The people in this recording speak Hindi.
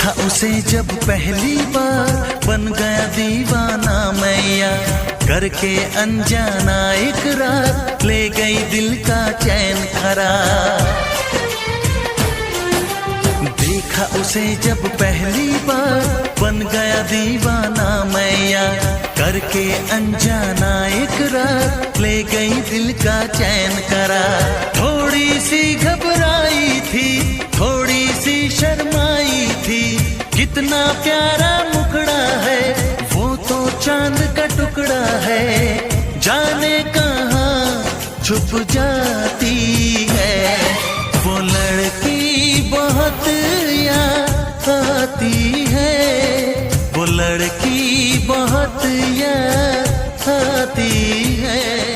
देखा उसे जब पहली बार, बन गया दीवाना मैया। करके अनजाना इकरार, ले गई दिल का चैन करार। देखा उसे जब पहली बार, बन गया दीवाना मैया। करके अनजाना इकरार, ले गई दिल का चैन करार। थोड़ी सी घबराई थी, थोड़ी सी शर्माई थी, कितना प्यारा मुखड़ा है, वो तो चांद का टुकड़ा है। जाने कहाँ छुप जाती है, वो लड़की बहुत याद आती है, वो लड़की बहुत याद आती है।